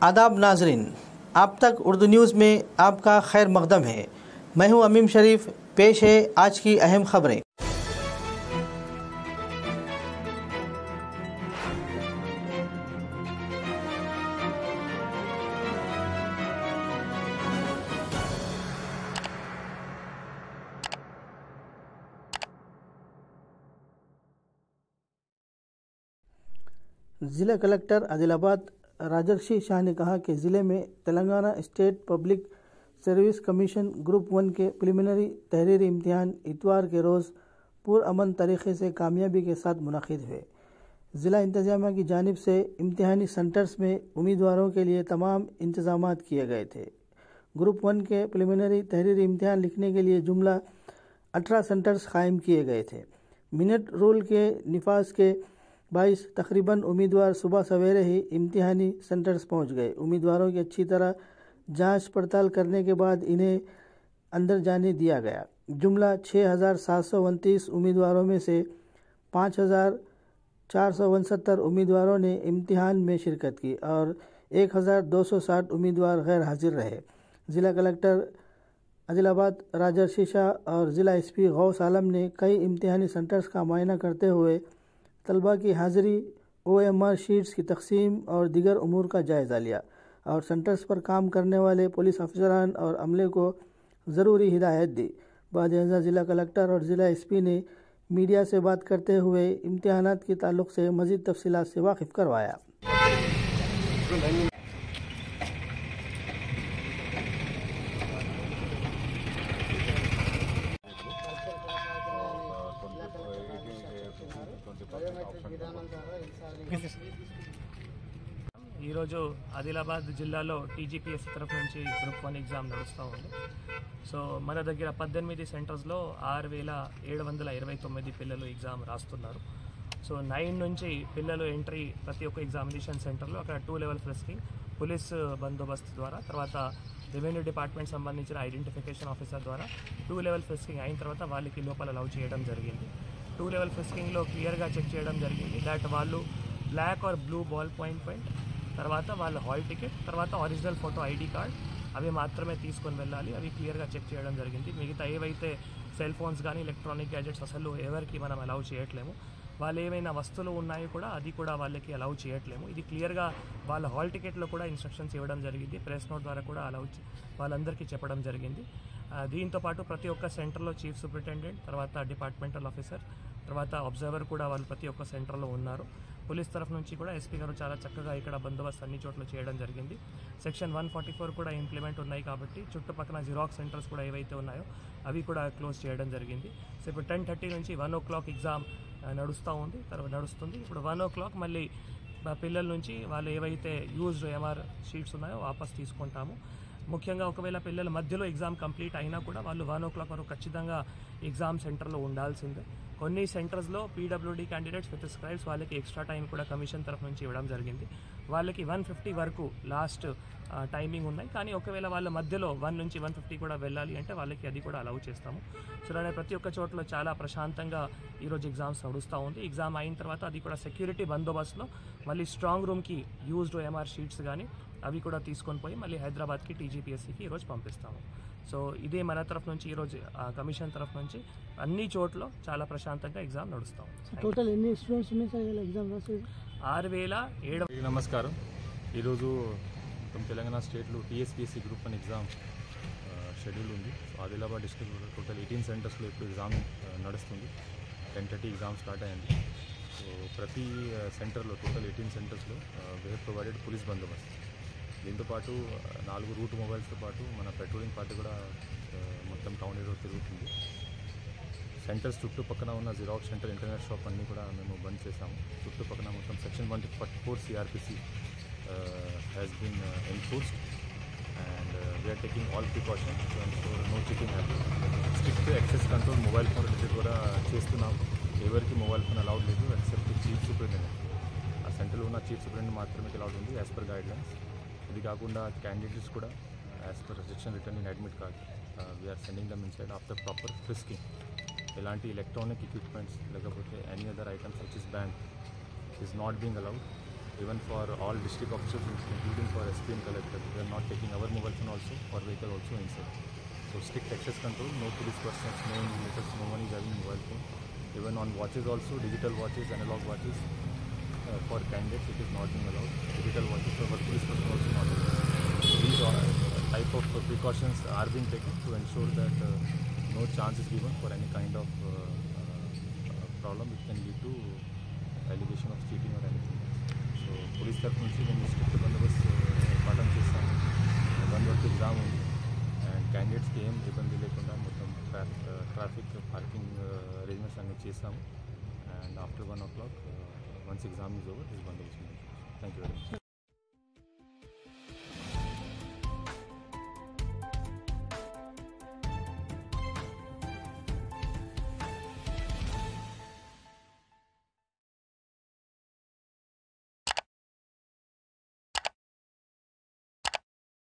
आदाब नाजरीन, आप तक उर्दू न्यूज़ में आपका खैर मकदम है। मैं हूं अमीम शरीफ। पेश है आज की अहम खबरें। ज़िला कलेक्टर आदिलाबाद राजर्षि शाह ने कहा कि ज़िले में Telangana state public service commission group 1 के प्रिलिमिनरी तहरीरी इम्तिहान इतवार के रोज़ पुरअमन तरीक़े से कामयाबी के साथ मुनक़िद हुए। ज़िला इंतज़ामिया की जानिब से इम्तिहानी सेंटर्स में उम्मीदवारों के लिए तमाम इंतज़ामात किए गए थे। ग्रुप 1 के प्रिलिमिनरी तहरीरी इम्तिहान लिखने के लिए जुमला 18 सेंटर्स कायम किए गए थे। मिनट रूल के निफाज के 22 तकरीबन उम्मीदवार सुबह सवेरे ही इम्तिहानी सेंटर्स पहुंच गए। उम्मीदवारों की अच्छी तरह जांच पड़ताल करने के बाद इन्हें अंदर जाने दिया गया। जुमला 6,729 उम्मीदवारों में से 5,469 उम्मीदवारों ने इम्तिहान में शिरकत की और 1,260 उम्मीदवार गैर हाजिर रहे। ज़िला कलेक्टर आदिलाबाद राजर्षि शाह और ज़िला एसपी गौस आलम ने कई इम्तिहानी सेंटर्स का मुआयना करते हुए तलबा की हाज़िरी, OMR शीट्स की तकसीम और दीगर उमूर का जायज़ा लिया और सेंटर्स पर काम करने वाले पुलिस अफसरान और अमले को ज़रूरी हिदायत दी। बाद ज़िला कलेक्टर और ज़िला एसपी ने मीडिया से बात करते हुए इम्तिहानात के ताल्लुक़ से मज़ीद तफसीलात से वाकिफ़ करवाया। ఈరోజు ఆదిలాబాద్ జిల్లాలో టీజీపీఎస్సీ తరఫు నుంచి గ్రూప్ 1 ఎగ్జామ్ నడుస్తూ ఉంది. సో మన దగ్గర 18 సెంటర్స్లో 6,729 పిల్లలు ఎగ్జామ్ రాస్తున్నారు. సో 9 నుంచి పిల్లలు ఎంట్రీ ప్రతి ఒక్క ఎగ్జామినేషన్ సెంటర్లో అక్కడ 2 లెవెల్ ఫ్రిస్కింగ్, పోలీస్ బందోబస్తు ద్వారా, తర్వాత రెవెన్యూ డిపార్ట్మెంట్ సంబంధించిన ఐడెంటిఫికేషన్ ఆఫీసర్ ద్వారా 2 లెవెల్ ఫ్రిస్కింగ్ అయిన తర్వాత వాళ్ళకి లోపల అలౌ చేయడం జరిగింది. 2 లెవెల్ ఫ్రిస్కింగ్లో క్లియర్గా చెక్ చేయడం జరిగింది దాట్ వాళ్ళు black or blue ball point తర్వాత వాళ్ళ హాల్ టికెట్, తర్వాత ఒరిజినల్ ఫోటో ఐడి కార్డ్ అవి మాత్రమే తీసుకొని వెళ్ళాలి. అవి క్లియర్గా చెక్ చేయడం జరిగింది. మిగతా ఏవైతే సెల్ ఫోన్స్ కానీ ఎలక్ట్రానిక్ గ్యాజెట్స్ అసలు ఎవరికి మనం అలౌ చేయట్లేము. వాళ్ళు ఏమైనా వస్తువులు ఉన్నాయో కూడా అది కూడా వాళ్ళకి అలౌ చేయట్లేము. ఇది క్లియర్గా వాళ్ళ హాల్ టికెట్లో కూడా ఇన్స్ట్రక్షన్స్ ఇవ్వడం జరిగింది. ప్రెస్ నోట్ ద్వారా కూడా వాళ్ళందరికీ చెప్పడం జరిగింది. దీంతోపాటు ప్రతి ఒక్క సెంటర్లో చీఫ్ సూపరింటెండెంట్, తర్వాత డిపార్ట్మెంటల్ ఆఫీసర్, తర్వాత అబ్జర్వర్ కూడా వాళ్ళు ప్రతి ఒక్క సెంటర్లో ఉన్నారు. పోలీస్ తరఫు నుంచి కూడా ఎస్పీ గారు చాలా చక్కగా ఇక్కడ బందోబస్తు అన్ని చోట్ల చేయడం జరిగింది. సెక్షన్ 144 కూడా ఇంప్లిమెంట్ ఉన్నాయి కాబట్టి చుట్టుపక్కల జిరాక్స్ సెంటర్స్ కూడా ఏవైతే ఉన్నాయో అవి కూడా క్లోజ్ చేయడం జరిగింది. సో ఇప్పుడు 10:30 నుంచి 1 o'clock ఎగ్జామ్ నడుస్తుంది. ఇప్పుడు 1 o'clock మళ్ళీ పిల్లల నుంచి వాళ్ళు ఏవైతే యూజ్డ్ MR షీట్స్ ఉన్నాయో వాపస్ తీసుకుంటాము. ముఖ్యంగా ఒకవేళ పిల్లల మధ్యలో ఎగ్జామ్ కంప్లీట్ అయినా కూడా వాళ్ళు 1 o'clock వరకు ఖచ్చితంగా ఎగ్జామ్ సెంటర్లో ఉండాల్సిందే. కొన్ని సెంటర్స్లో PWD క్యాండిడేట్స్ విత్ స్క్రైబ్స్ వాళ్ళకి ఎక్స్ట్రా టైం కూడా కమిషన్ తరఫు నుంచి ఇవ్వడం జరిగింది. వాళ్ళకి 150 వరకు లాస్ట్ టైమింగ్ ఉన్నాయి. కానీ ఒకవేళ వాళ్ళ మధ్యలో 1 నుంచి 150 కూడా వెళ్ళాలి అంటే వాళ్ళకి అది కూడా అలౌ చేస్తాము. సో ప్రతి ఒక్క చోట్ల చాలా ప్రశాంతంగా ఈరోజు ఎగ్జామ్స్ నడుస్తూ ఉంది. ఎగ్జామ్ అయిన తర్వాత అది కూడా సెక్యూరిటీ బందోబస్తులో మళ్ళీ స్ట్రాంగ్ రూమ్కి యూజ్డ్ MR షీట్స్ కానీ అవి కూడా తీసుకొని పోయి మళ్ళీ హైదరాబాద్కి టీజీపీఎస్సీకి ఈరోజు పంపిస్తాము. సో ఇదే మన తరఫు నుంచి ఈరోజు కమిషన్ తరఫు నుంచి అన్ని చోట్ల చాలా ప్రశాంతంగా ఎగ్జామ్ నడుస్తాం. టోటల్ ఎన్ని స్టూడెంట్స్ ఉన్నాయి సార్ ఎగ్జామ్ రాసేది? 6,007. నమస్కారం. ఈరోజు తెలంగాణ స్టేట్లో టీఎస్పీఎస్సీ గ్రూప్ 1 ఎగ్జామ్ షెడ్యూల్ ఉంది. ఆదిలాబాద్ డిస్ట్రిక్ట్ టోటల్ 18 సెంటర్స్లో ఇప్పుడు ఎగ్జామ్ నడుస్తుంది. 10:30 ఎగ్జామ్ స్టార్ట్ అయ్యింది. సో ప్రతి సెంటర్లో టోటల్ 18 సెంటర్స్లో వీ హ్యావ్ ప్రొవైడెడ్ పోలీస్ బందోబస్తు. దీంతోపాటు 4 రూట్ మొబైల్స్తో పాటు మన పెట్రోలింగ్ పార్టీ కూడా మొత్తం టౌన్ ఏరియా తిరుగుతుంది. సెంటర్స్ చుట్టుపక్కల ఉన్న జిరాక్స్ సెంటర్, ఇంటర్నెట్ షాప్ అన్నీ కూడా మేము బంద్ చేసాము. చుట్టుపక్కల మొత్తం section 144 CRPC has been enforced and we are taking all precautions to ensure no cheating happen. Strict access control mobile phone related కూడా చేస్తున్నాం. ఎవరికి మొబైల్ ఫోన్ అలౌడ్ లేదు ఎక్సెప్ట్ చీఫ్ సూపరింటెండెంట్. ఆ సెంటర్లో ఉన్న చీఫ్ సూపరింటెండెంట్ మాత్రమే అలౌడ్ ఉంది యాజ్ పర్ గైడ్లైన్స్. ఇది కాకుండా క్యాండిడేట్స్ కూడా as per restriction written in admit card we are sending them inside after proper frisking. ఎలాంటి ఎలక్ట్రానిక్ ఎక్విప్మెంట్స్ లేకపోతే any other items which is ban is not being allowed. even for all district officials, including for SP and collector. We are not taking our mobile phone also or vehicle also inside. So strict access control, no police persons, no invigilators, no one is having mobile phone. Even on watches also, digital watches, analog watches, for candidates it is not being allowed. Digital watches for police person also not allowed. These type of precautions are being taken to ensure that no chance is given for any kind of problem which can lead to allegation of cheating or anything. So police తరఫు నుంచి మేము strict బందోబస్తు పాఠం చేస్తాము. 1 వరకు exam ఉంది and క్యాండిడేట్స్కి ఏం ఇబ్బంది లేకుండా మొత్తం ట్రాఫిక్ పార్కింగ్ అరేంజ్మెంట్స్ అన్నీ చేస్తాము. And after 1 o'clock once exam is over this బందోబస్తు. Thank you very much.